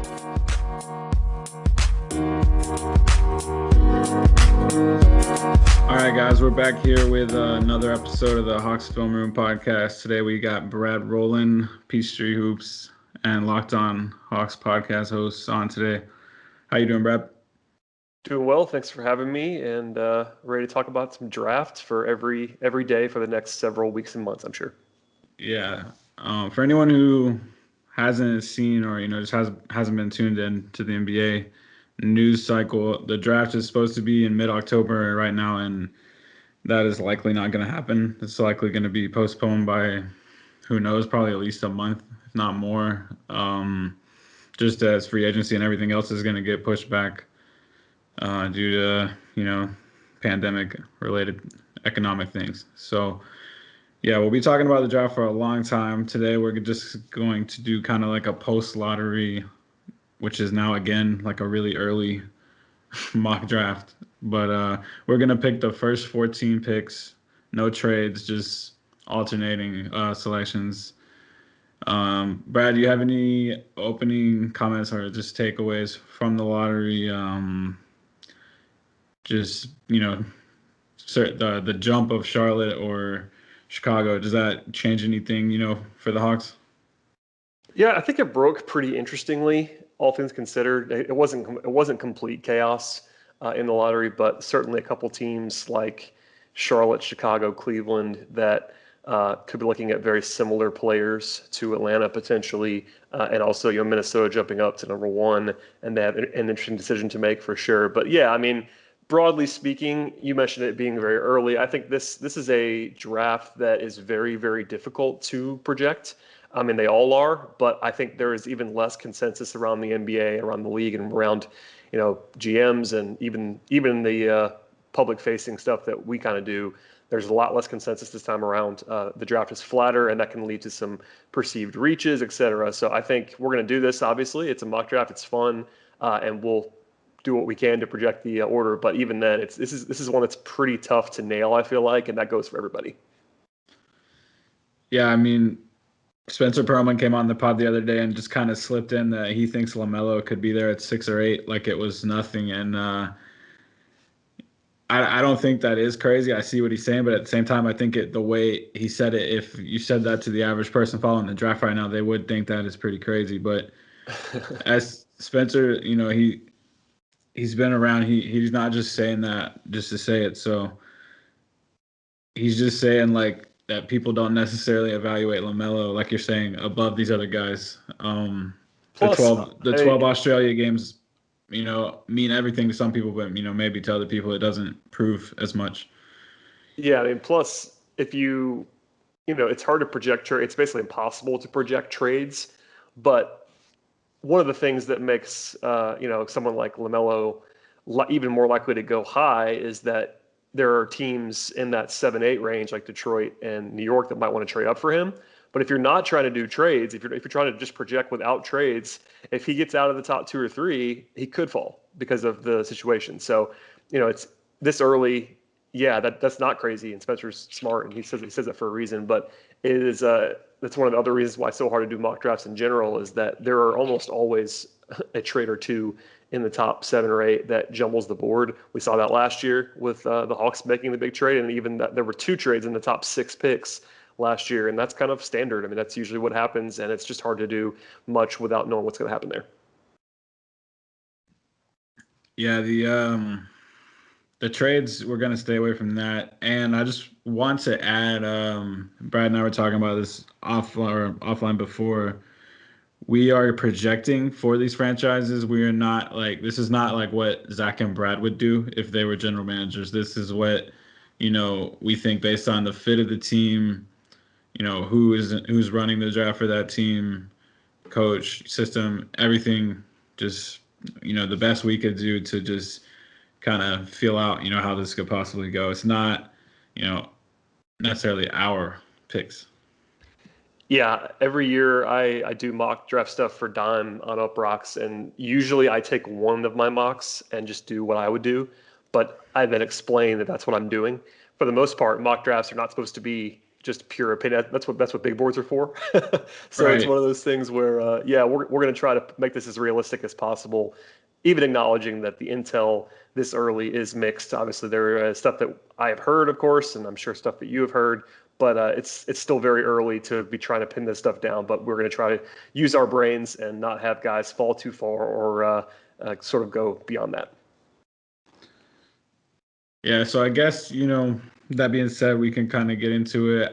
All right, guys, we're back here with another episode of the Hawks Film Room podcast. Today we got Brad Rowland, Peachtree Hoops, and Locked On Hawks podcast hosts on today. How you doing, Brad? Doing well. Thanks for having me, and ready to talk about some drafts for every day for the next several weeks and months, I'm sure. Yeah. For anyone who hasn't seen or just hasn't been tuned in to the NBA news cycle, the draft is supposed to be in mid-October right now, and that is likely not going to happen. It's likely going to be postponed by, who knows, probably at least a month, if not more. Just as free agency and everything else is going to get pushed back due to, pandemic-related economic things. So, yeah, we'll be talking about the draft for a long time. Today, we're just going to do kind of like a post-lottery, which is now, again, like a really early mock draft. But we're going to pick the first 14 picks, no trades, just alternating selections. Brad, do you have any opening comments or just takeaways from the lottery? The jump of Charlotte or Chicago, does that change anything, for the Hawks? Yeah, I think it broke pretty interestingly, all things considered. It wasn't complete chaos in the lottery, but certainly a couple teams like Charlotte, Chicago, Cleveland that could be looking at very similar players to Atlanta potentially, and also Minnesota jumping up to number one, and they have an interesting decision to make for sure. But yeah, I mean, broadly speaking, you mentioned it being very early. I think this is a draft that is very, very difficult to project. I mean, they all are, but I think there is even less consensus around the NBA, around the league, and around, GMs and even the public-facing stuff that we kind of do. There's a lot less consensus this time around. The draft is flatter, and that can lead to some perceived reaches, et cetera. So I think we're going to do this, obviously. It's a mock draft. It's fun, and we'll do what we can to project the order. But even then, this is one that's pretty tough to nail, I feel like, and that goes for everybody. Yeah, I mean, Spencer Perlman came on the pod the other day and just kind of slipped in that he thinks LaMelo could be there at 6 or 8 like it was nothing. And I don't think that is crazy. I see what he's saying, but at the same time, I think the way he said it, if you said that to the average person following the draft right now, they would think that is pretty crazy. But as Spencer, he's been around. He's not just saying that just to say it. So he's just saying like that people don't necessarily evaluate LaMelo, like you're saying, above these other guys. Plus, the 12 Australia games, mean everything to some people, but maybe to other people it doesn't prove as much. Yeah, I mean, plus if it's hard to project trade. It's basically impossible to project trades. But one of the things that makes someone like LaMelo even more likely to go high is that there are teams in that 7-8 range like Detroit and New York that might want to trade up for him. But if you're not trying to do trades, if you're trying to just project without trades, if he gets out of the top 2 or 3, he could fall because of the situation. So, it's this early. Yeah, that's not crazy. And Spencer's smart, and he says that for a reason. But it is that's one of the other reasons why it's so hard to do mock drafts in general is that there are almost always a trade or two in the top 7 or 8 that jumbles the board. We saw that last year with the Hawks making the big trade, and even that there were 2 trades in the top 6 picks last year, and that's kind of standard. I mean, that's usually what happens, and it's just hard to do much without knowing what's going to happen there. Yeah, the trades, we're going to stay away from that. And I just want to add, Brad and I were talking about this offline before. We are projecting for these franchises. We are not this is not like what Zach and Brad would do if they were general managers. This is what, we think based on the fit of the team, who's running the draft for that team, coach, system, everything, just, the best we could do to just kind of feel out, how this could possibly go. It's not, necessarily our picks. Yeah, every year I do mock draft stuff for Dime on UPROXX, and usually I take one of my mocks and just do what I would do, but I then explain that that's what I'm doing. For the most part, mock drafts are not supposed to be just pure opinion. That's what big boards are for. So it's Right. one of those things where, yeah, we're going to try to make this as realistic as possible, even acknowledging that the intel this early is mixed. Obviously, there is stuff that I have heard, of course, and I'm sure stuff that you have heard, but it's still very early to be trying to pin this stuff down. But we're going to try to use our brains and not have guys fall too far or sort of go beyond that. Yeah, so I guess, that being said, we can kind of get into it.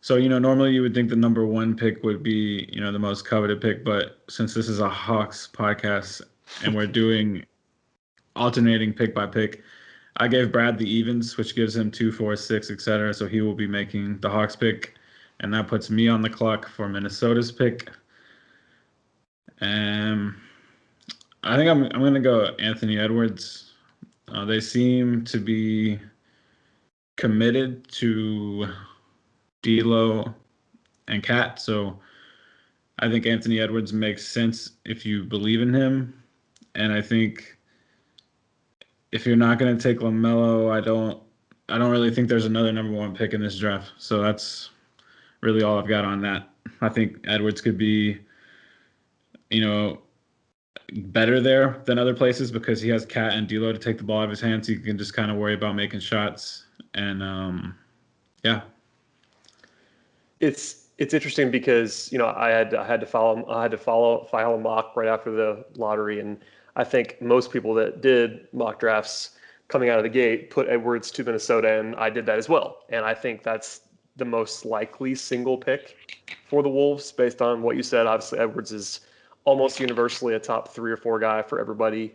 So, normally you would think the number one pick would be, the most coveted pick, but since this is a Hawks podcast and we're doing alternating pick by pick, I gave Brad the evens, which gives him 2, 4, 6, etc. So he will be making the Hawks pick, and that puts me on the clock for Minnesota's pick. And I think I'm gonna go Anthony Edwards. They seem to be committed to D'Lo and Cat, so I think Anthony Edwards makes sense if you believe in him. And I think if you're not going to take LaMelo, I don't really think there's another number one pick in this draft. So that's really all I've got on that. I think Edwards could be, better there than other places because he has Cat and D'Lo to take the ball out of his hands. He can just kind of worry about making shots. And yeah. It's interesting because I had to file a mock right after the lottery, and I think most people that did mock drafts coming out of the gate put Edwards to Minnesota, and I did that as well. And I think that's the most likely single pick for the Wolves based on what you said. Obviously, Edwards is almost universally a top 3 or 4 guy for everybody.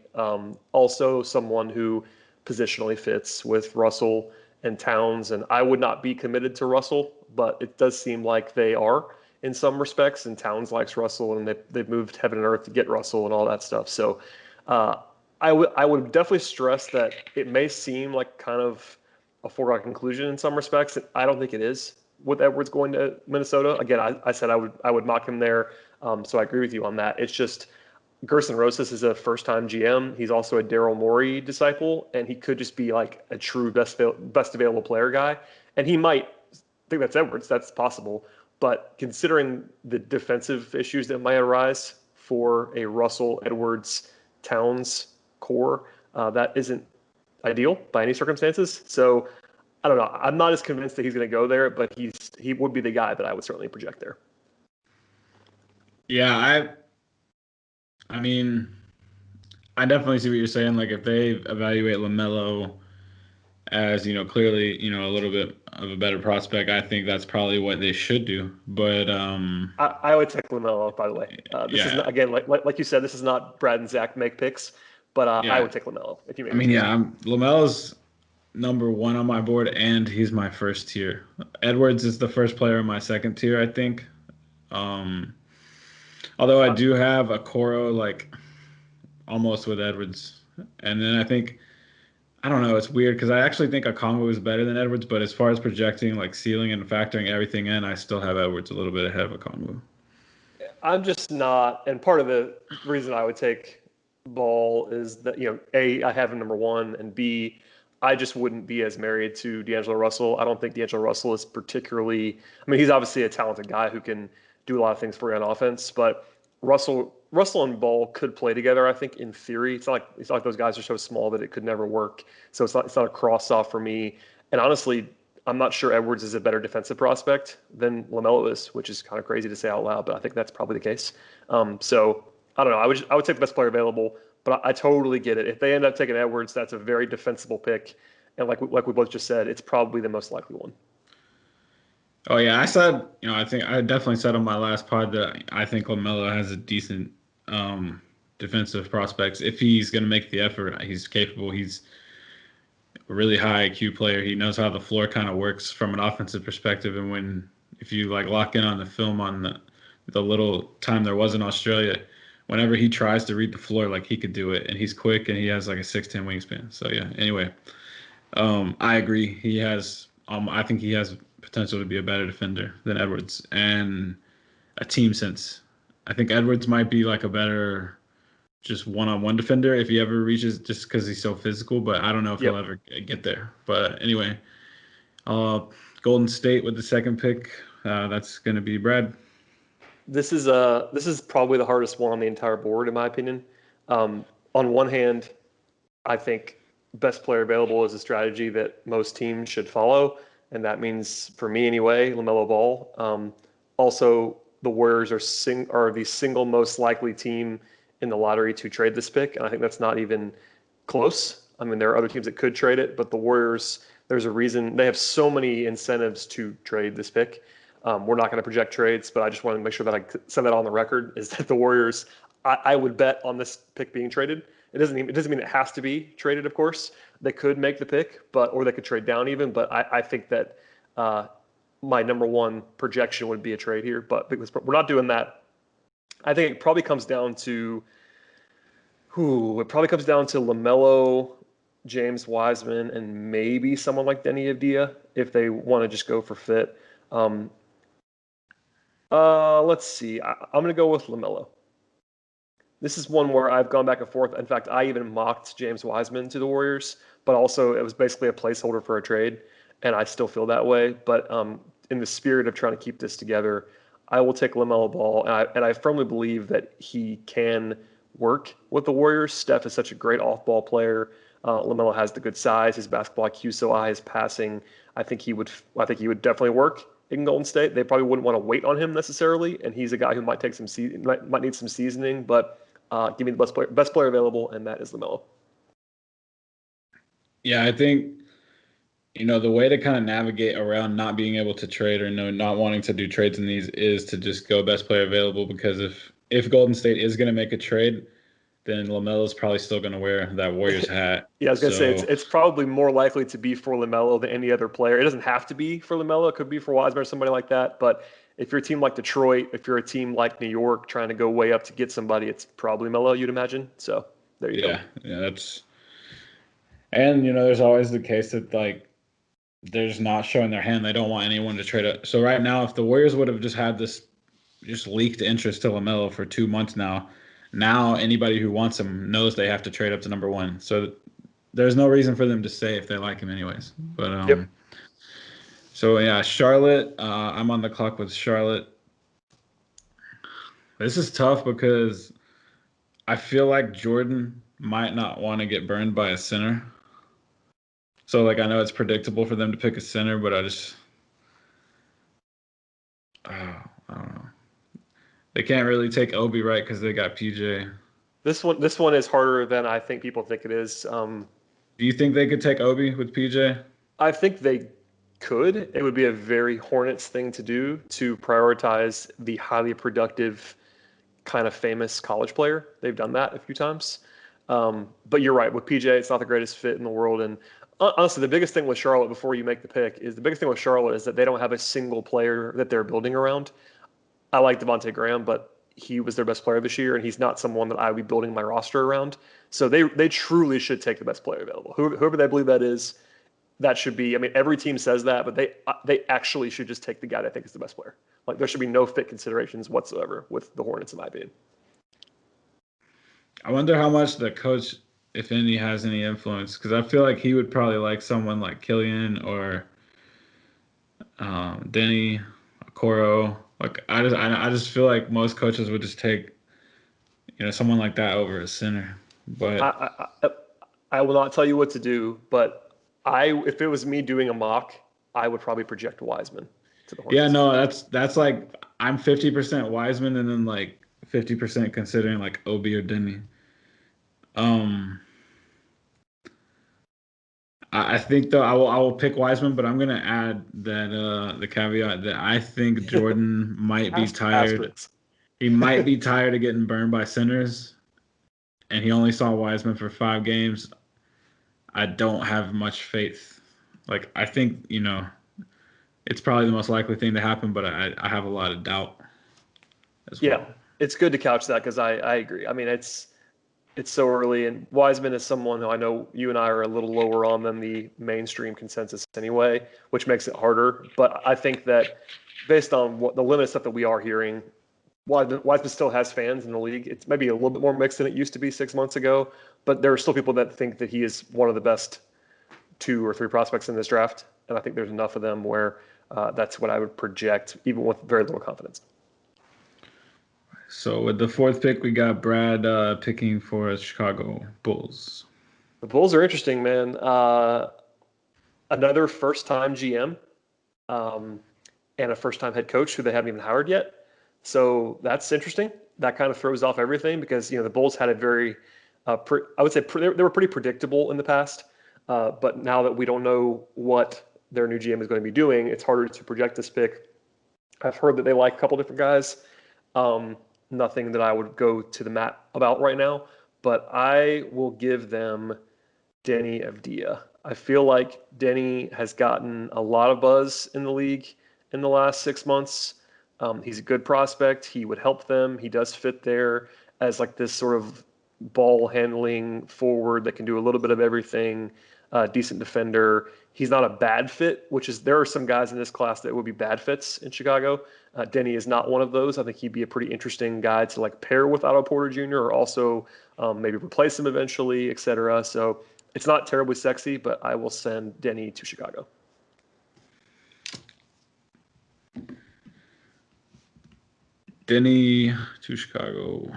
Also, someone who positionally fits with Russell and Towns, and I would not be committed to Russell, but it does seem like they are in some respects, and Towns likes Russell, and they've moved heaven and earth to get Russell and all that stuff. So I would definitely stress that it may seem like kind of a foregone conclusion in some respects, and I don't think it is with Edwards going to Minnesota. Again, I said I would mock him there, so I agree with you on that. It's just Gerson Rosas is a first-time GM. He's also a Daryl Morey disciple, and he could just be like a true best available player guy. And he might think that's Edwards. That's possible. But considering the defensive issues that might arise for a Russell, Edwards, Towns core, that isn't ideal by any circumstances. So I don't know. I'm not as convinced that he's going to go there, but he would be the guy that I would certainly project there. Yeah, I mean, I definitely see what you're saying. Like if they evaluate LaMelo as, clearly, a little bit of a better prospect, I think that's probably what they should do. But I would take LaMelo, by the way. This is not, again, like you said, this is not Brad and Zach make picks, but I would take LaMelo if you make. LaMelo's number one on my board, and he's my first tier. Edwards is the first player in my second tier, I think. Although I do have a Corro like almost with Edwards, and then I don't know, it's weird because I actually think Okongwu is better than Edwards, but as far as projecting like ceiling and factoring everything in, I still have Edwards a little bit ahead of Okongwu. I'm just not, and part of the reason I would take Ball is that A, I have him number one, and B, I just wouldn't be as married to D'Angelo Russell. I don't think D'Angelo Russell is particularly. I mean, he's obviously a talented guy who can do a lot of things for you on offense, but Russell and Ball could play together. I think in theory, it's not like those guys are so small that it could never work. So it's not a cross off for me. And honestly, I'm not sure Edwards is a better defensive prospect than LaMelo is, which is kind of crazy to say out loud, but I think that's probably the case. So I don't know. I would take the best player available, but I totally get it. If they end up taking Edwards, that's a very defensible pick, and like we both just said, it's probably the most likely one. Oh yeah, I said, I think I definitely said on my last pod that I think LaMelo has a decent defensive prospects if he's going to make the effort. He's capable. He's a really high IQ player. He knows how the floor kind of works from an offensive perspective. And if you like lock in on the film on the little time there was in Australia, whenever he tries to read the floor, like he could do it, and he's quick and he has like a 6'10" wingspan. So yeah. Anyway, I agree. He has. I think he has potential to be a better defender than Edwards and a team sense. I think Edwards might be like a better just one-on-one defender if he ever reaches, just because he's so physical, but I don't know if he'll ever get there. But anyway, Uh, Golden State with the second pick. That's going to be Brad. This is probably the hardest one on the entire board, in my opinion. On one hand, I think best player available is a strategy that most teams should follow, and that means, for me anyway, LaMelo Ball. Also, the Warriors are the single most likely team in the lottery to trade this pick, and I think that's not even close. I mean, there are other teams that could trade it, but the Warriors, there's a reason they have so many incentives to trade this pick. We're not going to project trades, but I just wanted to make sure that I said that on the record is that the Warriors, I would bet on this pick being traded. It doesn't mean it has to be traded, of course. They could make the pick, or they could trade down even. But I think that my number one projection would be a trade here. But because we're not doing that, I think it probably comes down to LaMelo, James Wiseman, and maybe someone like Denny Avdia if they want to just go for fit. Let's see. I'm going to go with LaMelo. This is one where I've gone back and forth. In fact, I even mocked James Wiseman to the Warriors, but also it was basically a placeholder for a trade, and I still feel that way. But in the spirit of trying to keep this together, I will take LaMelo Ball, and I firmly believe that he can work with the Warriors. Steph is such a great off-ball player. LaMelo has the good size, his basketball IQ so high, his passing. I think he would definitely work in Golden State. They probably wouldn't want to wait on him necessarily, and he's a guy who might need some seasoning, but. Give me the best player available, and that is LaMelo. Yeah, I think the way to kind of navigate around not being able to trade or not wanting to do trades in these is to just go best player available, because if Golden State is going to make a trade, then LaMelo's probably still going to wear that Warriors hat. Yeah, I was going to say it's probably more likely to be for LaMelo than any other player. It doesn't have to be for LaMelo. It could be for Wiseman or somebody like that, but if you're a team like Detroit, if you're a team like New York trying to go way up to get somebody, it's probably Melo, you'd imagine. So there you go. Yeah, that's. And there's always the case that they're just not showing their hand. They don't want anyone to trade up. So right now, if the Warriors would have just had this just leaked interest to LaMelo for 2 months now anybody who wants him knows they have to trade up to number one. So there's no reason for them to stay if they like him anyways. But Yep. So yeah, Charlotte. I'm on the clock with Charlotte. This is tough because I feel like Jordan might not want to get burned by a center. So I know it's predictable for them to pick a center, but I don't know. They can't really take Obi, right? Because they got PJ. This one is harder than I think people think it is. Do you think they could take Obi with PJ? I think they could. It would be a very Hornets thing to do, to prioritize the highly productive, kind of famous college player. They've done that a few times. But you're right. With PJ, it's not the greatest fit in the world. And honestly, the biggest thing with Charlotte before you make the pick is that they don't have a single player that they're building around. I like Devontae Graham, but he was their best player this year, and he's not someone that I would be building my roster around. So they truly should take the best player available. Whoever they believe that is, that should be. I mean, every team says that, but they actually should just take the guy they think is the best player. There should be no fit considerations whatsoever with the Hornets, in my opinion. I wonder how much the coach, if any, has any influence, because I feel like he would probably like someone like Killian or Denny, Corro. I just feel like most coaches would just take someone like that over a center. But I will not tell you what to do, but if it was me doing a mock, I would probably project Wiseman to the Hornets. Yeah, no, that's I'm 50% Wiseman and then 50% considering Obi or Denny. I think though I will pick Wiseman, but I'm gonna add that the caveat that I think Jordan might be tired. He might be tired of getting burned by centers, and he only saw Wiseman for 5 games. I don't have much faith. I think it's probably the most likely thing to happen, but I have a lot of doubt as well. Yeah, it's good to couch that because I agree. I mean, it's so early, and Wiseman is someone who I know you and I are a little lower on than the mainstream consensus anyway, which makes it harder. But I think that based on what the limited stuff that we are hearing, Wiseman still has fans in the league. It's maybe a little bit more mixed than it used to be 6 months ago, but there are still people that think that he is one of the best 2 or 3 prospects in this draft. and I think there's enough of them where that's what I would project, even with very little confidence. So with the fourth pick, we got Brad picking for Chicago Bulls. The Bulls are interesting, man. Another first-time GM and a first-time head coach who they haven't even hired yet. So that's interesting. That kind of throws off everything because the Bulls had a very, I would say they were pretty predictable in the past. But now that we don't know what their new GM is going to be doing, it's harder to project this pick. I've heard that they like a couple different guys. Nothing that I would go to the mat about right now, but I will give them Denny Avdia. I feel like Denny has gotten a lot of buzz in the league in the last 6 months. He's a good prospect. He would help them. He does fit there as like this sort of ball handling forward that can do a little bit of everything, decent defender. He's not a bad fit, there are some guys in this class that would be bad fits in Chicago. Denny is not one of those. I think he'd be a pretty interesting guy to like pair with Otto Porter Jr. or also maybe replace him eventually, et cetera. So it's not terribly sexy, but I will send Denny to Chicago. Denny to Chicago.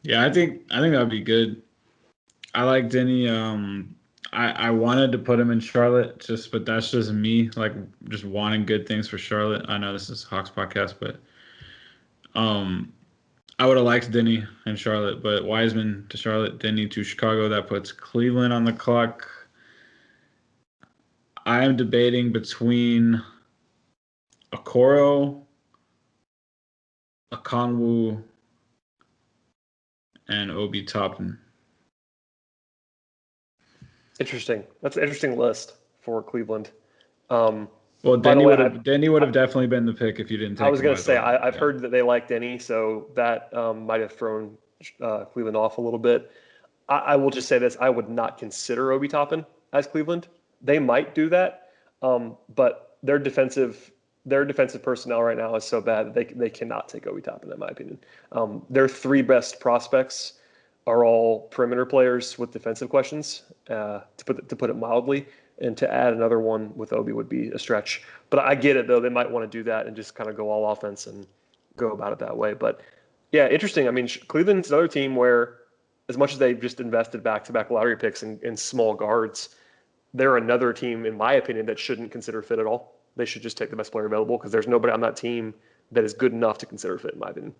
Yeah, I think that would be good. I like Denny. I wanted to put him in Charlotte, but that's just me, like just wanting good things for Charlotte. I know this is Hawks podcast, but I would have liked Denny in Charlotte, but Wiseman to Charlotte, Denny to Chicago. That puts Cleveland on the clock. I am debating between a Corro, a Conwu, and Obi Toppin. Interesting. That's an interesting list for Cleveland. Well, Denny would have definitely been the pick if you didn't take him. I was going to say, I've heard that they like Denny, so that might have thrown Cleveland off a little bit. I will just say this. I would not consider Obi Toppin as Cleveland. They might do that, but their defensive personnel right now is so bad that they cannot take Obi Toppin, in my opinion. Their three best prospects are all perimeter players with defensive questions, to put it mildly. And to add another one with Obi would be a stretch. But I get it, though. They might want to do that and just kind of go all offense and go about it that way. But, yeah, interesting. I mean, Cleveland's another team where, as much as they've just invested back-to-back lottery picks in small guards, they're another team, in my opinion, that shouldn't consider fit at all. They should just take the best player available because there's nobody on that team that is good enough to consider fit, in my opinion.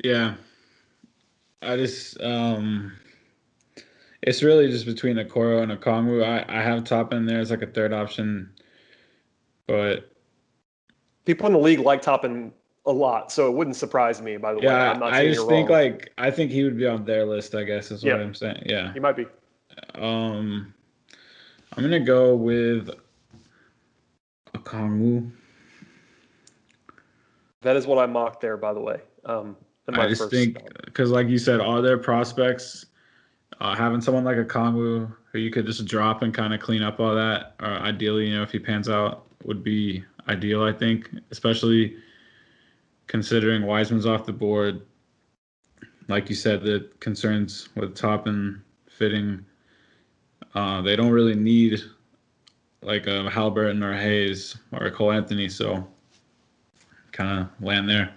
Yeah. I just it's really just between a Corro and a Kongwu. I have Toppin there as like a third option, but people in the league like Toppin a lot, so it wouldn't surprise me. By the way, I'm not saying you're wrong. I think he would be on their list. I guess is what I'm saying. Yeah, he might be. I'm gonna go with a Kongwu. That is what I mocked there, by the way. I just think because, like you said, all their prospects, having someone like a Kongwu who you could just drop and kind of clean up all that, or ideally, if he pans out, would be ideal, I think, especially considering Wiseman's off the board. Like you said, the concerns with Toppin fitting, they don't really need like a Halliburton or Hayes or a Cole Anthony, so kind of land there.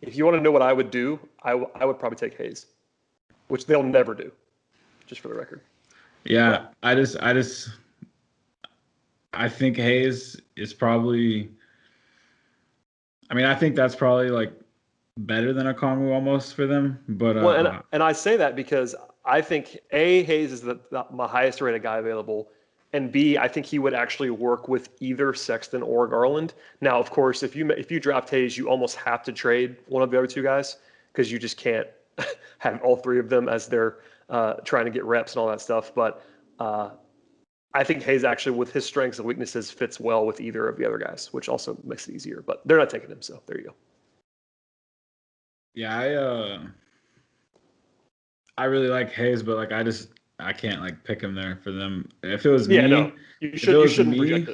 If you want to know what I would do, I would probably take Hayes, which they'll never do, just for the record. Yeah, but I think Hayes is probably. I mean, I think that's probably like better than a Kongwu almost for them. But and I say that because I think Hayes is my highest rated guy available. And B, I think he would actually work with either Sexton or Garland. Now, of course, if you draft Hayes, you almost have to trade one of the other two guys because you just can't have all three of them as they're trying to get reps and all that stuff. But I think Hayes actually, with his strengths and weaknesses, fits well with either of the other guys, which also makes it easier. But they're not taking him, so there you go. Yeah, I really like Hayes, but like I can't like pick him there for them. If it was me, no, you shouldn't project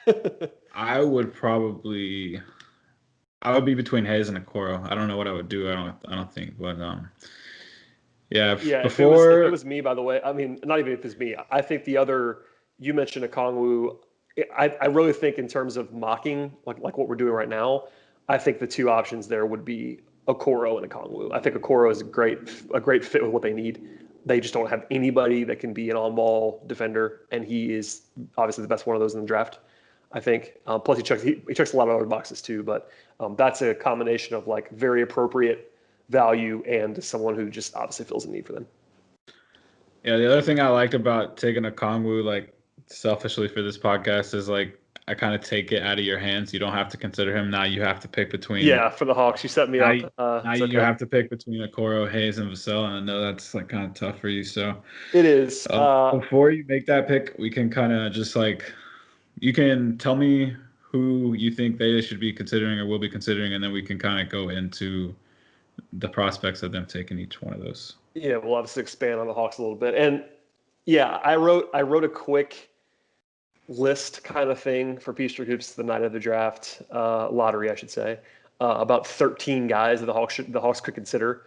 it. I would be between Hayes and a Corro. I don't know what I would do. I don't think, but if it was me, by the way, I mean, not even if it's me. I think the other you mentioned Okongwu. I really think in terms of mocking, like what we're doing right now, I think the two options there would be Okoro and Okongwu. I think Okoro is a great fit with what they need. They just don't have anybody that can be an on-ball defender, and he is obviously the best one of those in the draft, I think. Plus, he checks a lot of other boxes too. But that's a combination of like very appropriate value and someone who just obviously fills a need for them. Yeah, the other thing I liked about taking a Kongwu, like selfishly for this podcast, is like I kind of take it out of your hands. You don't have to consider him now. You have to pick between. Yeah, for the Hawks, you set me Now, up. now It's you okay. have to pick between Okoro, Hayes, and Vassell, and I know that's like kind of tough for you. So It is. before you make that pick, we can kind of just like you can tell me who you think they should be considering or will be considering, and then we can kind of go into the prospects of them taking each one of those. Yeah, we'll obviously expand on the Hawks a little bit. And yeah, I wrote a quick list kind of thing for Peachtree Hoops the night of the draft, lottery, I should say, about 13 guys that the Hawks could consider.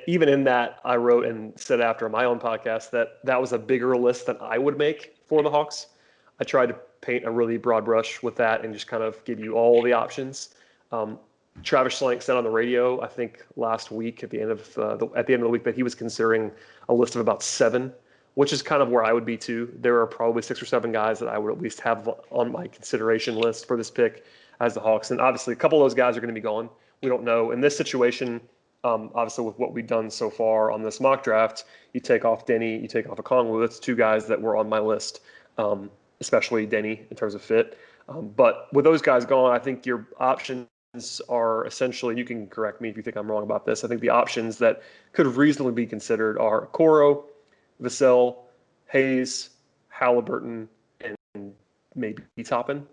Even in that, I wrote and said after my own podcast that was a bigger list than I would make for the Hawks. I tried to paint a really broad brush with that and just kind of give you all the options. Travis Schlenk said on the radio, I think last week at the end of the week, that he was considering a list of about 7, which is kind of where I would be too. There are probably 6 or 7 guys that I would at least have on my consideration list for this pick as the Hawks. And obviously, a couple of those guys are going to be gone. We don't know. In this situation, obviously with what we've done so far on this mock draft, you take off Denny, you take off Okongwu. That's 2 guys that were on my list, especially Denny in terms of fit. But with those guys gone, I think your options are essentially, you can correct me if you think I'm wrong about this, I think the options that could reasonably be considered are Corro, Vassell, Hayes, Halliburton, and maybe Toppin.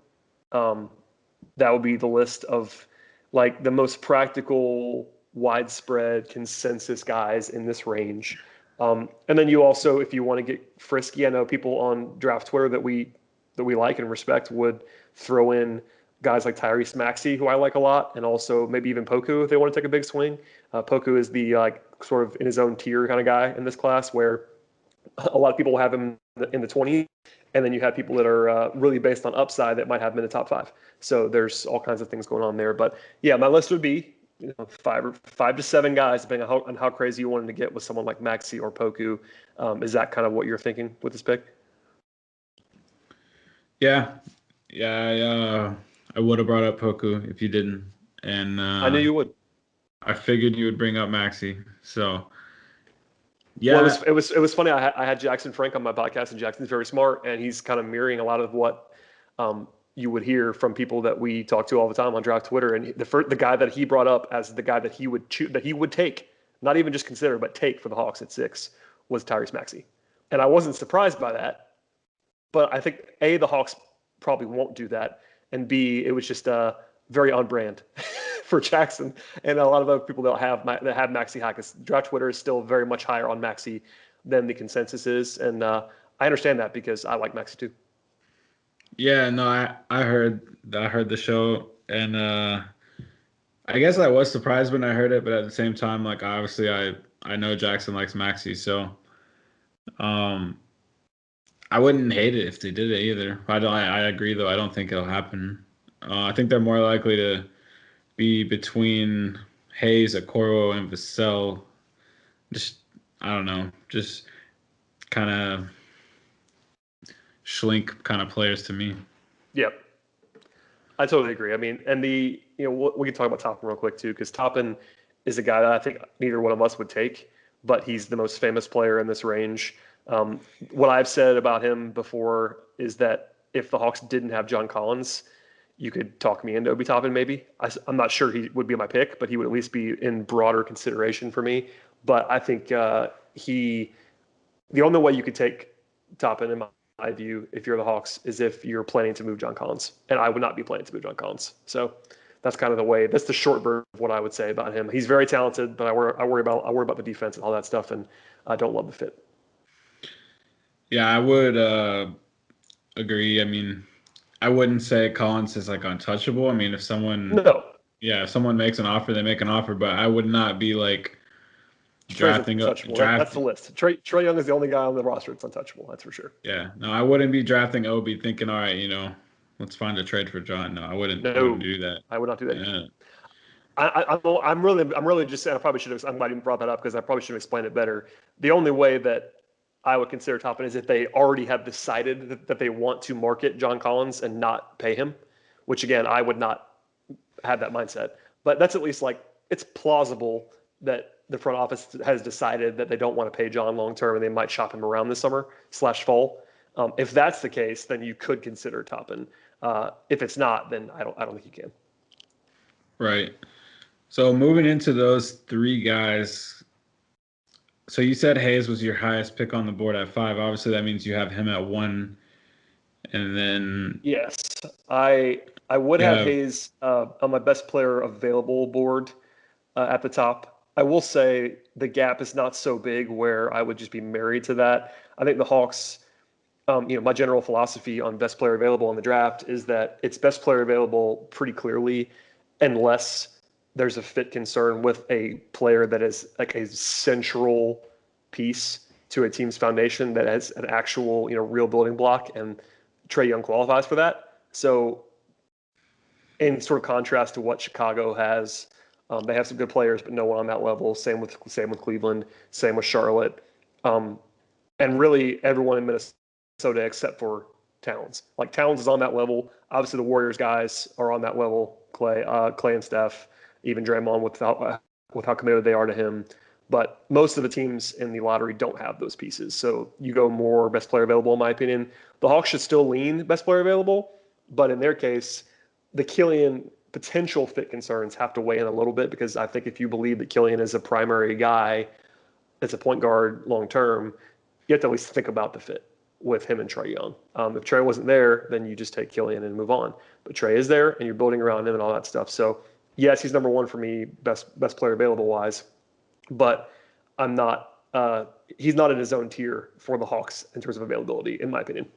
That would be the list of like the most practical, widespread consensus guys in this range. And then you also, if you want to get frisky, I know people on draft Twitter that we like and respect would throw in guys like Tyrese Maxey, who I like a lot, and also maybe even Poku if they want to take a big swing. Poku is the like sort of in his own tier kind of guy in this class, where a lot of people have him in the 20s, and then you have people that are really based on upside that might have him in the top 5. So there's all kinds of things going on there. But yeah, my list would be 5 to 7 guys, depending on how crazy you wanted to get with someone like Maxey or Poku. Is that kind of what you're thinking with this pick? Yeah, I would have brought up Poku if you didn't, and I knew you would. I figured you would bring up Maxey. So yeah, well, it was funny. I had Jackson Frank on my podcast, and Jackson's very smart, and he's kind of mirroring a lot of what you would hear from people that we talk to all the time on draft Twitter. And the guy that he brought up as the guy that he would take, not even just consider, but take for the Hawks at 6, was Tyrese Maxey. And I wasn't surprised by that, but I think A, the Hawks probably won't do that, and B, it was just very on brand for Jackson and a lot of other people that have Maxey high, because draft Twitter is still very much higher on Maxey than the consensus is, and I understand that because I like Maxey too. Yeah, no, I heard the show, and I guess I was surprised when I heard it, but at the same time, like obviously I know Jackson likes Maxey, so I wouldn't hate it if they did it either. I agree though. I don't think it'll happen. I think they're more likely to be between Hayes, Okoro, and Vassell. Just I don't know, just kind of Schlink kind of players to me. Yep, I totally agree. I mean, and we can talk about Toppin real quick too, because Toppin is a guy that I think neither one of us would take, but he's the most famous player in this range. What I've said about him before is that if the Hawks didn't have John Collins, you could talk me into Obi Toppin maybe. I'm not sure he would be my pick, but he would at least be in broader consideration for me. But I think the only way you could take Toppin, in my view, if you're the Hawks, is if you're planning to move John Collins. And I would not be planning to move John Collins. So that's kind of that's the short version of what I would say about him. He's very talented, but I worry about the defense and all that stuff, and I don't love the fit. Yeah, I would agree. I mean, I wouldn't say Collins is like untouchable. I mean, if someone makes an offer, they make an offer. But I would not be like Trey's drafting untouchable. That's the drafting. list. Trey Young is the only guy on the roster that's untouchable. That's for sure. Yeah, no, I wouldn't be drafting Obi thinking, all right, let's find a trade for John. No, I wouldn't No, do that. I would not do that. Yeah, I'm really just saying. I probably should have. I'm glad you brought that up because I probably should have explained it better. The only way that I would consider top end is if they already have decided that they want to market John Collins and not pay him, which again I would not have that mindset. But that's at least like it's plausible that the front office has decided that they don't want to pay John long term and they might shop him around this summer/fall. If that's the case, then you could consider Toppin. If it's not, then I don't think you can. right. So moving into those three guys, so you said Hayes was your highest pick on the board at 5. Obviously, that means you have him at 1, and then Yes, I would you have have Hayes on my best player available board at the top. I will say the gap is not so big where I would just be married to that. I think the Hawks, my general philosophy on best player available in the draft is that it's best player available pretty clearly, unless there's a fit concern with a player that is like a central piece to a team's foundation that has an actual, real building block, and Trae Young qualifies for that. So in sort of contrast to what Chicago has, they have some good players, but no one on that level. Same with Cleveland. Same with Charlotte, and really everyone in Minnesota except for Towns. Like Towns is on that level. Obviously, the Warriors guys are on that level. Clay and Steph, even Draymond with how committed they are to him. But most of the teams in the lottery don't have those pieces. So you go more best player available, in my opinion. The Hawks should still lean best player available, but in their case, the Killian potential fit concerns have to weigh in a little bit because I think if you believe that Killian is a primary guy as a point guard long term, you have to at least think about the fit with him and Trae Young. If Trae wasn't there, then you just take Killian and move on. But Trae is there, and you're building around him and all that stuff. So yes, he's number 1 for me, best player available wise, but I'm not. He's not in his own tier for the Hawks in terms of availability, in my opinion.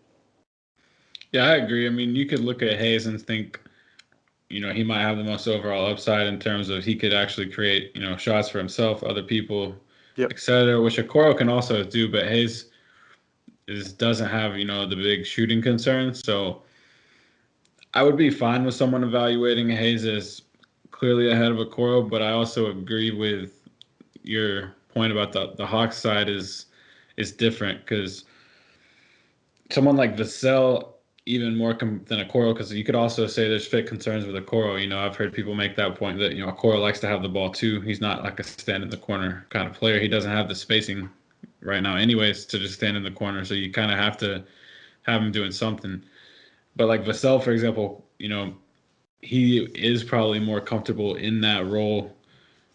Yeah, I agree. I mean, you could look at Hayes and think, he might have the most overall upside in terms of he could actually create, shots for himself, other people, Yep. etc., which Corro can also do, but Hayes doesn't have, the big shooting concerns. So I would be fine with someone evaluating Hayes as clearly ahead of a Corro, but I also agree with your point about the Hawks side is different because someone like Vassell even more than a Corro, because you could also say there's fit concerns with a Corro. I've heard people make that point that a Corro likes to have the ball too. He's not like a stand in the corner kind of player. He doesn't have the spacing right now, anyways, to just stand in the corner. So you kind of have to have him doing something. But like Vassell, for example, he is probably more comfortable in that role.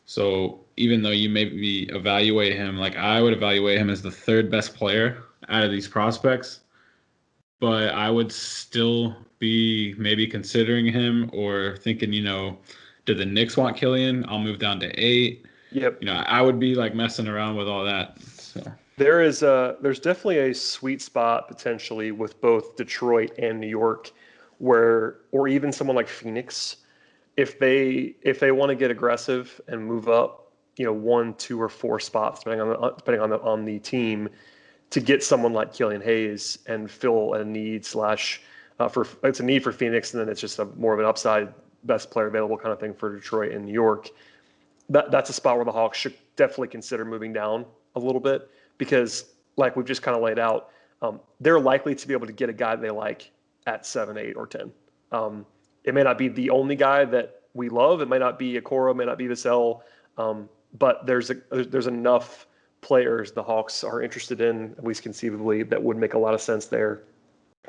So even though you maybe evaluate him, like I would evaluate him as the third best player out of these prospects, but I would still be maybe considering him or thinking, did the Knicks want Killian? I'll move down to 8. Yep. I would be like messing around with all that. So There's definitely a sweet spot potentially with both Detroit and New York, or even someone like Phoenix, if they want to get aggressive and move up, 1, 2, or 4 spots depending on the team, to get someone like Killian Hayes and fill a need slash for it's a need for Phoenix, and then it's just more of an upside best player available kind of thing for Detroit and New York. That's a spot where the Hawks should definitely consider moving down a little bit because, like we've just kind of laid out, they're likely to be able to get a guy they like at 7, 8, or 10. It may not be the only guy that we love. It may not be a Corro, it may not be Vassell, but there's enough players the Hawks are interested in, at least conceivably, that would make a lot of sense there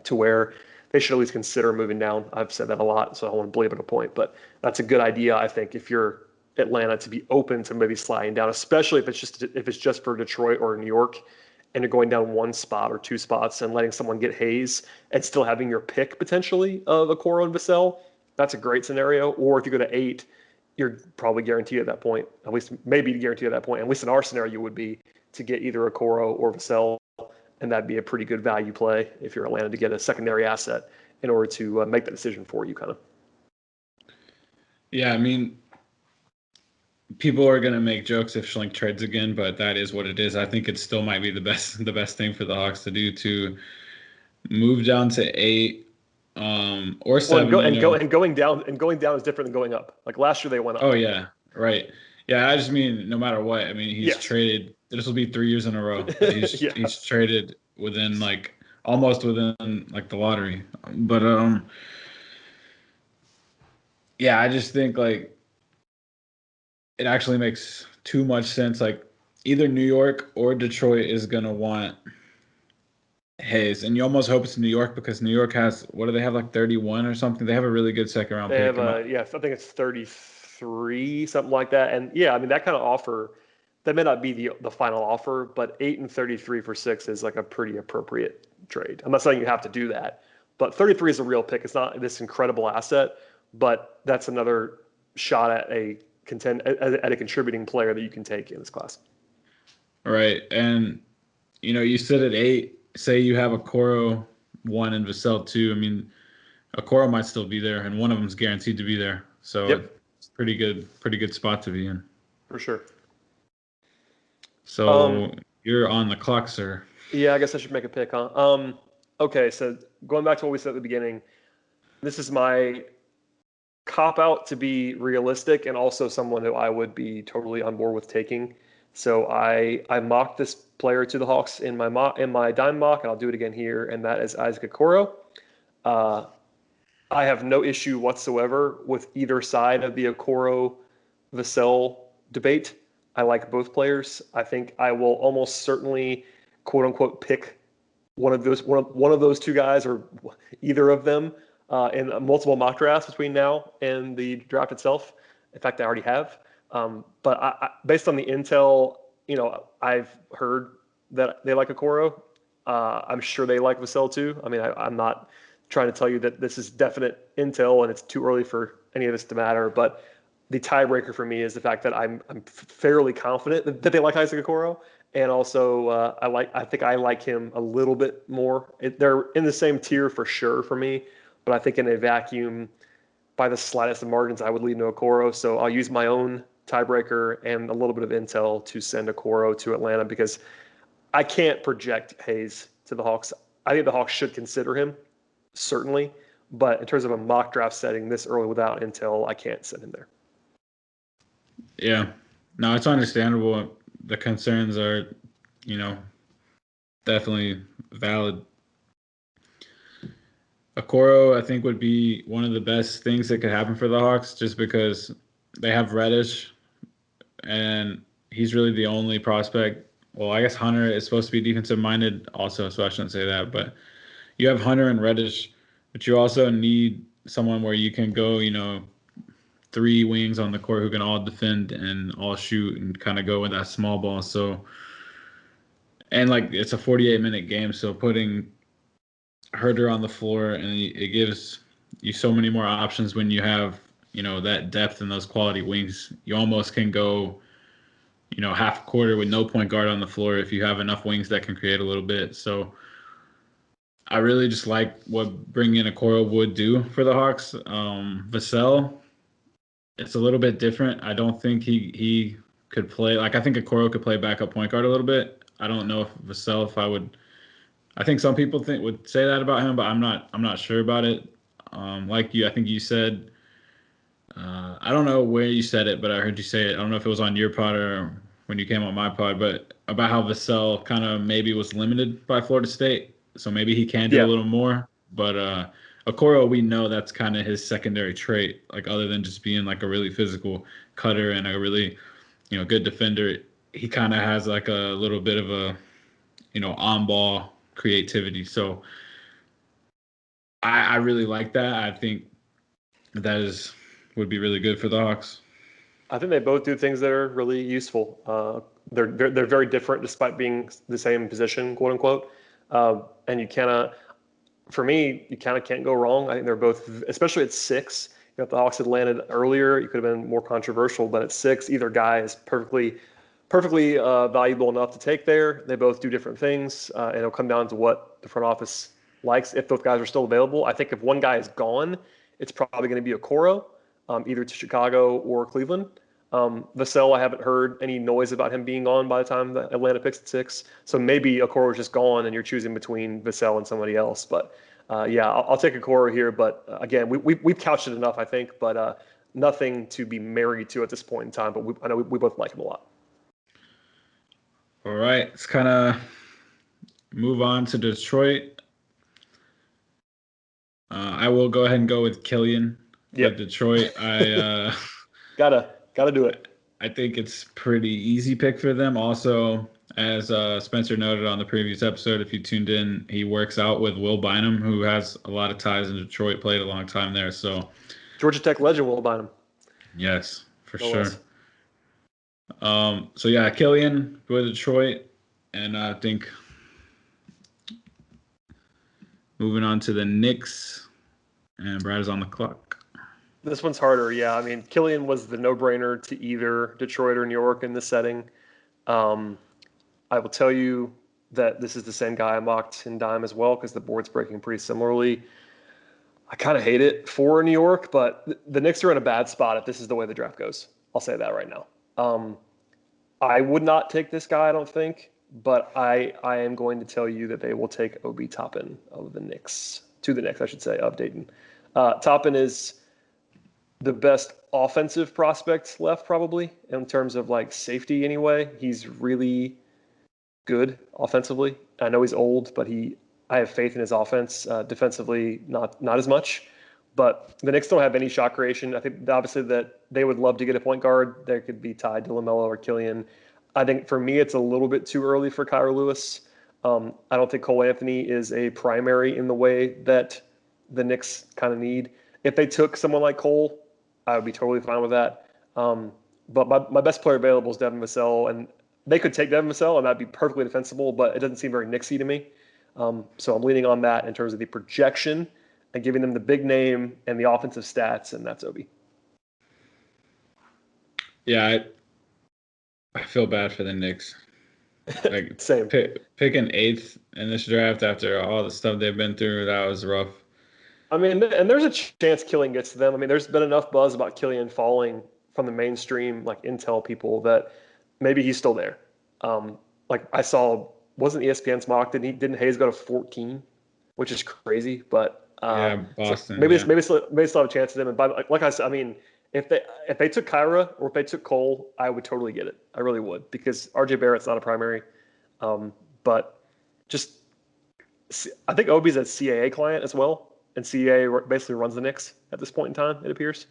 to where they should at least consider moving down. I've said that a lot, so I don't want to belabor the point, but that's a good idea, I think, if you're Atlanta, to be open to maybe sliding down, especially if it's just for Detroit or New York, and you're going down 1 spot or 2 spots and letting someone get Hayes and still having your pick potentially of a Corro and Vassell. That's a great scenario. Or if you go to 8, you're probably guaranteed at that point, at least maybe guaranteed at that point, at least in our scenario, would be to get either a Corro or Vassell, and that'd be a pretty good value play if you're Atlanta to get a secondary asset in order to make that decision for you, kind of. yeah, I mean, people are gonna make jokes if Schlink trades again, but that is what it is. I think it still might be the best thing for the Hawks to do to move down to 8 or Well, 7. and going down is different than going up. Like last year they went Oh up. yeah, right. Yeah, I just mean no matter what. I mean he's Yes. traded. This will be 3 years in a row that he's Yeah. he's traded within like almost within like the lottery. But yeah, I just think like it actually makes too much sense. Like either New York or Detroit is gonna want Hayes, and you almost hope it's New York because New York has what do they have like 31 or something? They have a really good second round They pick. have I think it's 33, something like that. And yeah, I mean that kind of offer, that may not be the final offer, but 8 and 33 for 6 is like a pretty appropriate trade. I'm not saying you have to do that, but 33 is a real pick. It's not this incredible asset, but that's another shot at a contributing player that you can take in this class. Right. And you sit at 8, say you have a Corro 1 and Vassell 2. I mean, a Corro might still be there, and one of them's guaranteed to be there. So Yep, it's pretty good spot to be in. for sure. Um, So you're on the clock, sir. yeah, I guess I should make a pick, huh? Okay, so going back to what we said at the beginning, this is my cop out to be realistic and also someone who I would be totally on board with taking. So I mocked this player to the Hawks in my dime mock, and I'll do it again here, and that is Isaac Okoro. Uh, I have no issue whatsoever with either side of the Okoro Vassell debate. I like both players. I think I will almost certainly quote unquote pick one of those two guys or either of them in multiple mock drafts between now and the draft itself. In fact, I already have. But based on the intel, I've heard that they like Okoro. I'm sure they like Vassell too. I mean, I'm not trying to tell you that this is definite intel and it's too early for any of this to matter. But the tiebreaker for me is the fact that I'm fairly confident that they like Isaac Okoro, and also I think I like him a little bit more. They're in the same tier for sure for me, but I think in a vacuum, by the slightest of margins, I would lean to Okoro. So I'll use my own tiebreaker and a little bit of intel to send Okoro to Atlanta because I can't project Hayes to the Hawks. I think the Hawks should consider him, certainly, but in terms of a mock draft setting this early without intel, I can't send him there. Yeah. No, it's understandable. The concerns are, you know, definitely valid. Okoro, I think, would be one of the best things that could happen for the Hawks just because they have Reddish and he's really the only prospect. Well, I guess Hunter is supposed to be defensive minded also, so I shouldn't say that. But you have Hunter and Reddish, but you also need someone where you can go, 3 wings on the court who can all defend and all shoot and kind of go with that small ball. So, and like it's a 48-minute game, so putting Herder on the floor and it gives you so many more options when you have, that depth and those quality wings. You almost can go, half a quarter with no point guard on the floor if you have enough wings that can create a little bit. So I really just like what bringing in a Corro would do for the Hawks. Vassell, it's a little bit different. I don't think he could play like I think Okoro could play backup point guard a little bit. I don't know if Vassell if I would. I think some people would say that about him, but I'm not sure about it. Like you, I think you said. I don't know where you said it, but I heard you say it. I don't know if it was on your pod or when you came on my pod, but about how Vassell kind of maybe was limited by Florida State, so maybe he can do a Yeah, little more. But Okoro, we know that's kind of his secondary trait, like other than just being like a really physical cutter and a really, good defender. He kind of has like a little bit of a, on ball creativity. So I really like that. I think that is would be really good for the Hawks. I think they both do things that are really useful. They're very different despite being the same position, quote unquote. And for me, you kind of can't go wrong. I think they're both, especially at 6. If the Hawks had landed earlier, it could have been more controversial. But at 6, either guy is perfectly valuable enough to take there. They both do different things, and it'll come down to what the front office likes. If those guys are still available, I think if one guy is gone, it's probably going to be a Coro, either to Chicago or Cleveland. Vassell, I haven't heard any noise about him being gone by the time that Atlanta picks at 6. So maybe Okoro is just gone and you're choosing between Vassell and somebody else. But yeah, I'll take Okoro here. But again, we've couched it enough, I think. But nothing to be married to at this point in time. But I know we both like him a lot. All right, let's kind of move on to Detroit. I will go ahead and go with Killian with Detroit. I gotta do it. I think it's pretty easy pick for them. Also, as Spencer noted on the previous episode, if you tuned in, he works out with Will Bynum, who has a lot of ties in Detroit, played a long time there. So Georgia Tech legend Will Bynum. Yes, for sure. So yeah, Killian with Detroit, and I think moving on to the Knicks, and Brad is on the clock. This one's harder, yeah. I mean, Killian was the no-brainer to either Detroit or New York in this setting. I will tell you that this is the same guy I mocked in Dime as well because the board's breaking pretty similarly. I kind of hate it for New York, but the Knicks are in a bad spot if this is the way the draft goes. I'll say that right now. I would not take this guy, I don't think, but I am going to tell you that they will take Obi Toppin of the Knicks, I should say, of Dayton. Toppin is the best offensive prospect left probably in terms of like safety anyway. He's really good offensively. I know he's old, but I have faith in his offense. Defensively, not as much. But the Knicks don't have any shot creation. I think obviously that they would love to get a point guard. They could be tied to LaMelo or Killian. I think for me, it's a little bit too early for Kyra Lewis. I don't think Cole Anthony is a primary in the way that the Knicks kind of need. If they took someone like Cole, I would be totally fine with that. But my best player available is Devin Vassell, and they could take Devin Vassell, and that'd be perfectly defensible, but it doesn't seem very Knicksy to me. So I'm leaning on that in terms of the projection and giving them the big name and the offensive stats, and that's Obi. Yeah, I feel bad for the Knicks. Like Same. Picking 8th in this draft after all the stuff they've been through, that was rough. I mean, and there's a chance Killian gets to them. I mean, there's been enough buzz about Killian falling from the mainstream, like intel people, that maybe he's still there. Like I saw, wasn't ESPN's mock? Didn't Hayes go to 14, which is crazy. But yeah, Boston. So maybe still have a chance at him. And like I said, I mean, if they took Kyra or if they took Cole, I would totally get it. I really would because RJ Barrett's not a primary. But just I think Obi's a CAA client as well. And CAA basically runs the Knicks at this point in time, it appears.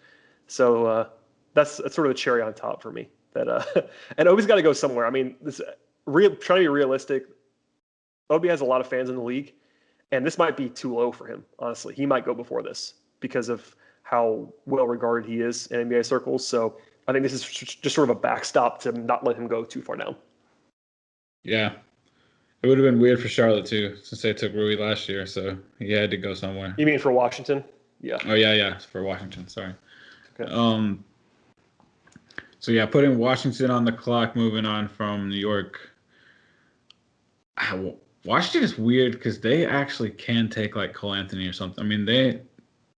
So that's sort of a cherry on top for me. That and Obi's got to go somewhere. I mean, trying to be realistic, Obi has a lot of fans in the league, and this might be too low for him. Honestly, he might go before this because of how well regarded he is in NBA circles. So I think this is just sort of a backstop to not let him go too far down. Yeah. It would have been weird for Charlotte too, since they took Rui last year, so he had to go somewhere. You mean for Washington? Yeah. Oh yeah, for Washington. Sorry. Okay. So yeah, putting Washington on the clock, moving on from New York. Washington is weird because they actually can take like Cole Anthony or something. I mean,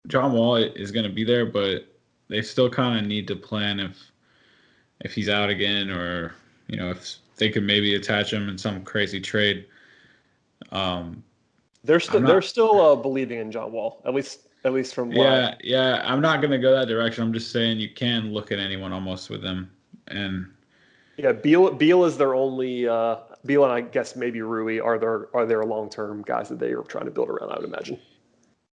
John Wall is going to be there, but they still kind of need to plan if he's out again, or if they could maybe attach him in some crazy trade. They're still believing in John Wall, at least from what. Yeah. I'm not gonna go that direction. I'm just saying you can look at anyone almost with them, and yeah, Beal is their only. Beal and I guess maybe Rui are their long-term guys that they are trying to build around. I would imagine.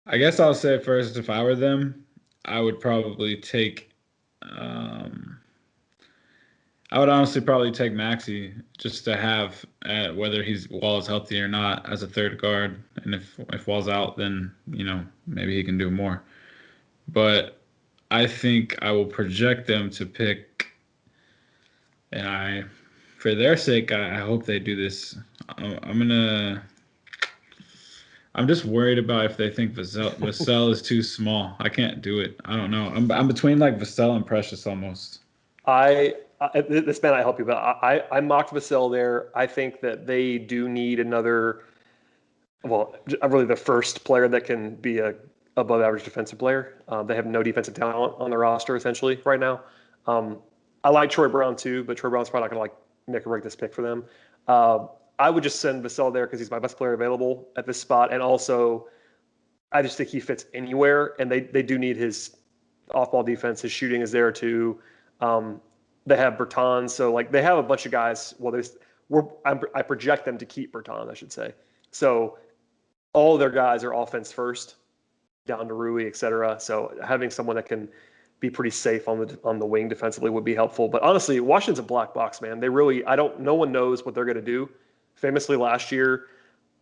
I guess I'll say first, if I were them, I would probably take. I would honestly probably take Maxey just to have whether Wall is healthy or not as a third guard, and if Wall's out, then maybe he can do more. But I think I will project them to pick, and for their sake, I hope they do this. I'm just worried about if they think Vassell is too small. I can't do it. I don't know. I'm between like Vassell and Precious almost. This may not help you, but I mocked Vassell there. I think that they do need another, really the first player that can be a above average defensive player. They have no defensive talent on the roster essentially right now. I like Troy Brown too, but Troy Brown's probably not going to like make or break this pick for them. I would just send Vassell there because he's my best player available at this spot, and also I just think he fits anywhere, and they do need his off-ball defense. His shooting is there too. They have Bertans, so like they have a bunch of guys. Well, I project them to keep Bertans, I should say. So all of their guys are offense first, down to Rui, et cetera. So having someone that can be pretty safe on the wing defensively would be helpful. But honestly, Washington's a black box, man. No one knows what they're going to do. Famously last year,